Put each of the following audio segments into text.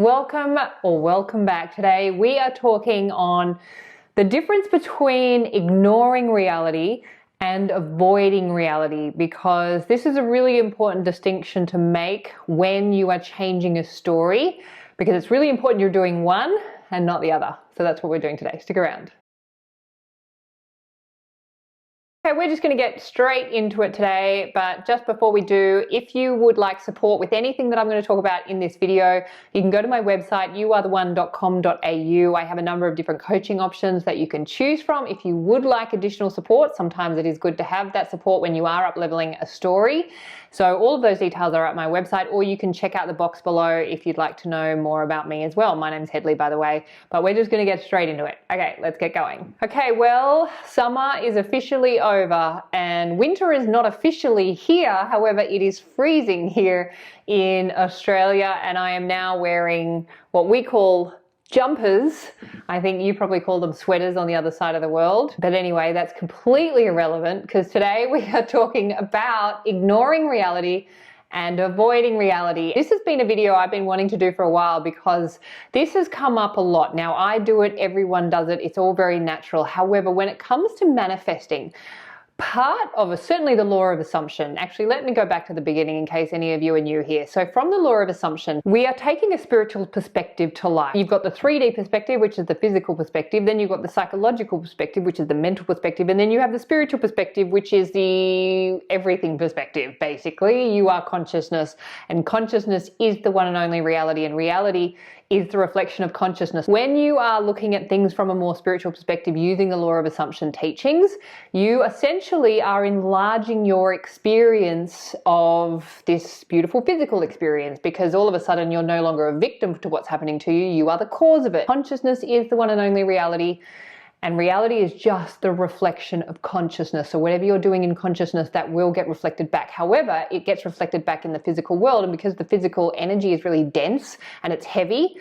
Welcome back. Today we are talking on the difference between ignoring reality and avoiding reality, because this is a really important distinction to make when you are changing a story, because it's really important you're doing one and not the other. So that's what we're doing today. Stick around. Okay, we're just going to get straight into it today, but just before we do, if you would like support with anything that I'm going to talk about in this video, you can go to my website, youaretheone.com.au. I have a number of different coaching options that you can choose from. If you would like additional support, sometimes it is good to have that support when you are up-leveling a story. So all of those details are at my website, or you can check out the box below if you'd like to know more about me as well. My name's Hedley, by the way, but we're just going to get straight into it. Okay, let's get going. Okay, well, summer is officially over and winter is not officially here. However, it is freezing here in Australia, and I am now wearing what we call jumpers. I think you probably call them sweaters on the other side of the world. But anyway, that's completely irrelevant, because today we are talking about ignoring reality and avoiding reality. This has been a video I've been wanting to do for a while, because this has come up a lot. Now, I do it, everyone does it, it's all very natural. However, when it comes to manifesting, part of certainly the law of assumption. Actually, let me go back to the beginning in case any of you are new here. So from the law of assumption, we are taking a spiritual perspective to life. You've got the 3D perspective, which is the physical perspective. Then you've got the psychological perspective, which is the mental perspective. And then you have the spiritual perspective, which is the everything perspective. Basically, you are consciousness, and consciousness is the one and only reality, and reality is the reflection of consciousness. When you are looking at things from a more spiritual perspective using the law of assumption teachings, you essentially are enlarging your experience of this beautiful physical experience, because all of a sudden you're no longer a victim to what's happening to you, you are the cause of it. Consciousness is the one and only reality, and reality is just the reflection of consciousness. So whatever you're doing in consciousness, that will get reflected back. However, it gets reflected back in the physical world, and because the physical energy is really dense and it's heavy,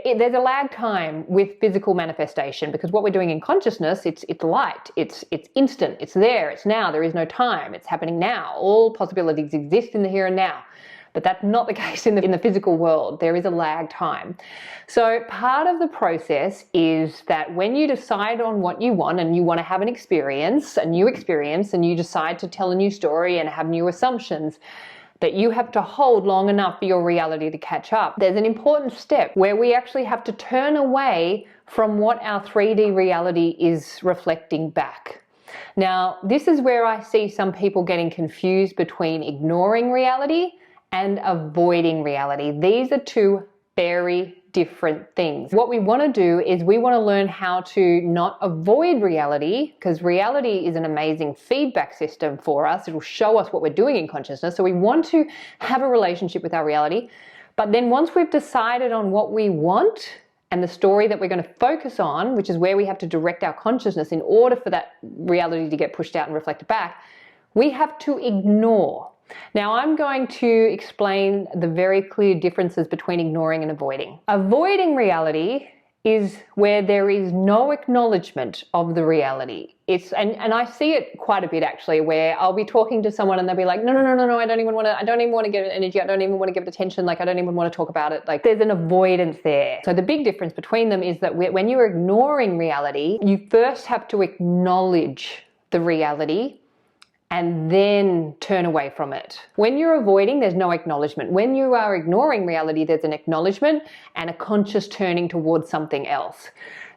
there's a lag time with physical manifestation, because what we're doing in consciousness, it's light, it's instant, it's there, it's now, there is no time, it's happening now. All possibilities exist in the here and now. But that's not the case in the physical world. There is a lag time. So part of the process is that when you decide on what you want, and you want to have an experience, a new experience, and you decide to tell a new story and have new assumptions, that you have to hold long enough for your reality to catch up. There's an important step where we actually have to turn away from what our 3D reality is reflecting back. Now, this is where I see some people getting confused between ignoring reality and avoiding reality. These are two very different things. What we want to do is we want to learn how to not avoid reality, because reality is an amazing feedback system for us. It will show us what we're doing in consciousness. So we want to have a relationship with our reality. But then once we've decided on what we want and the story that we're going to focus on, which is where we have to direct our consciousness in order for that reality to get pushed out and reflected back, we have to ignore. Now, I'm going to explain the very clear differences between ignoring and avoiding. Avoiding reality is where there is no acknowledgement of the reality. And I see it quite a bit actually, where I'll be talking to someone and they'll be like, no, I don't even want to give it energy, I don't even want to give it attention, like I don't even want to talk about it. Like there's an avoidance there. So the big difference between them is that when you're ignoring reality, you first have to acknowledge the reality and then turn away from it. When you're avoiding, there's no acknowledgement. When you are ignoring reality, there's an acknowledgement and a conscious turning towards something else.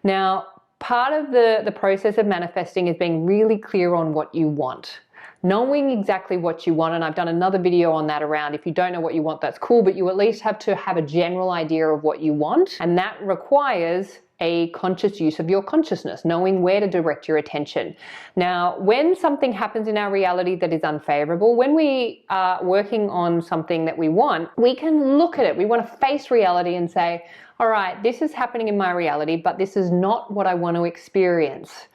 Now, part of the process of manifesting is being really clear on what you want. Knowing exactly what you want, and I've done another video on that around, if you don't know what you want, that's cool, but you at least have to have a general idea of what you want, and that requires a conscious use of your consciousness, knowing where to direct your attention. Now, when something happens in our reality that is unfavorable, when we are working on something that we want, we can look at it. We want to face reality and say, all right, this is happening in my reality, but this is not what I want to experience.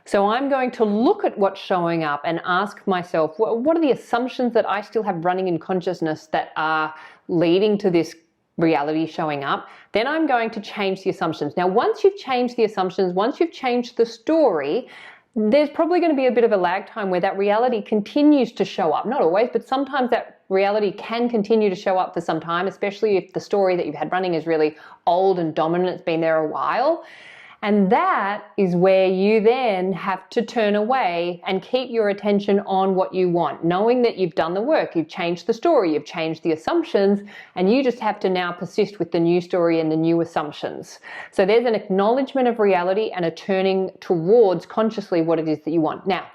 So I'm going to look at what's showing up and ask myself, what are the assumptions that I still have running in consciousness that are leading to this reality showing up? Then I'm going to change the assumptions. Now, once you've changed the assumptions, once you've changed the story, there's probably going to be a bit of a lag time where that reality continues to show up. Not always, but sometimes that reality can continue to show up for some time, especially if the story that you've had running is really old and dominant, it's been there a while. And that is where you then have to turn away and keep your attention on what you want, knowing that you've done the work, you've changed the story, you've changed the assumptions, and you just have to now persist with the new story and the new assumptions. So there's an acknowledgement of reality and a turning towards consciously what it is that you want. Now,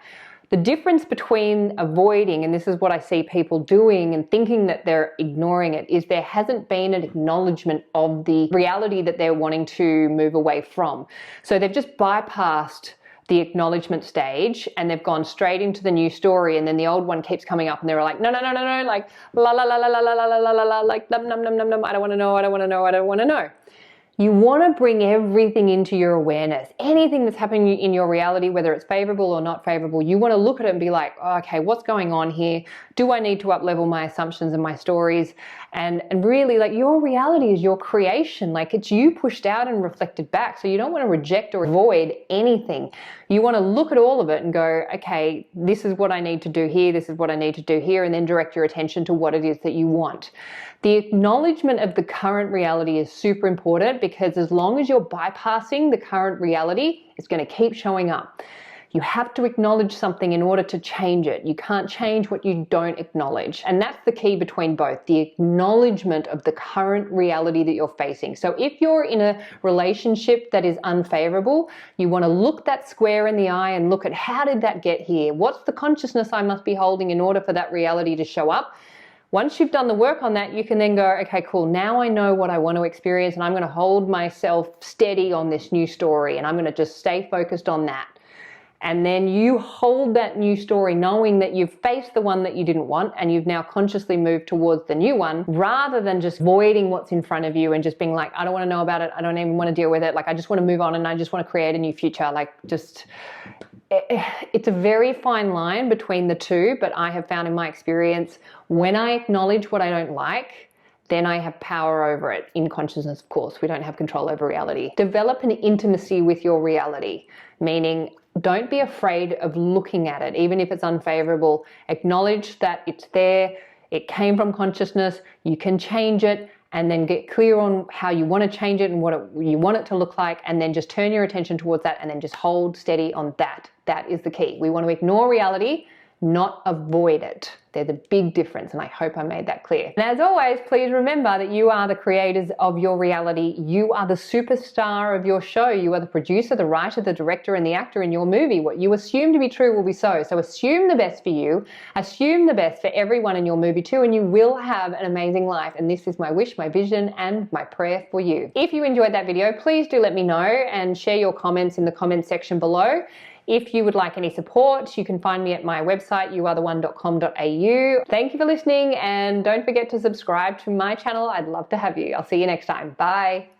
the difference between avoiding, and this is what I see people doing and thinking that they're ignoring it, is there hasn't been an acknowledgement of the reality that they're wanting to move away from. So they've just bypassed the acknowledgement stage and they've gone straight into the new story, and then the old one keeps coming up and they're like, no, like la la la la la la la la la la, like num num num num num, I don't want to know, I don't want to know, I don't want to know. You want to bring everything into your awareness. Anything that's happening in your reality, whether it's favorable or not favorable, you want to look at it and be like, oh, okay, what's going on here? Do I need to up-level my assumptions and my stories? And really, like, your reality is your creation. Like, it's you pushed out and reflected back. So you don't want to reject or avoid anything. You want to look at all of it and go, okay, this is what I need to do here. This is what I need to do here. And then direct your attention to what it is that you want. The acknowledgement of the current reality is super important, because as long as you're bypassing the current reality, it's going to keep showing up. You have to acknowledge something in order to change it. You can't change what you don't acknowledge. And that's the key between both, the acknowledgement of the current reality that you're facing. So if you're in a relationship that is unfavorable, you want to look that square in the eye and look at, how did that get here? What's the consciousness I must be holding in order for that reality to show up? Once you've done the work on that, you can then go, okay, cool, now I know what I want to experience, and I'm going to hold myself steady on this new story, and I'm going to just stay focused on that. And then you hold that new story knowing that you've faced the one that you didn't want, and you've now consciously moved towards the new one, rather than just avoiding what's in front of you and just being like, I don't want to know about it, I don't even want to deal with it, like I just want to move on and I just want to create a new future. Like, just, it's a very fine line between the two, but I have found in my experience, when I acknowledge what I don't like, then I have power over it. In consciousness, of course, we don't have control over reality. Develop an intimacy with your reality, meaning don't be afraid of looking at it, even if it's unfavorable. Acknowledge that it's there, it came from consciousness, you can change it, and then get clear on how you want to change it and what you want it to look like, and then just turn your attention towards that, and then just hold steady on that. That is the key. We want to ignore reality, not avoid it. There's a big difference, and I hope I made that clear. And as always, please remember that you are the creators of your reality. You are the superstar of your show. You are the producer, the writer, the director, and the actor in your movie. What you assume to be true will be so. So assume the best for you, assume the best for everyone in your movie too, and you will have an amazing life. And this is my wish, my vision, and my prayer for you. If you enjoyed that video, please do let me know and share your comments in the comments section below. If you would like any support, you can find me at my website, youaretheone.com.au. Thank you for listening, and don't forget to subscribe to my channel. I'd love to have you. I'll see you next time. Bye.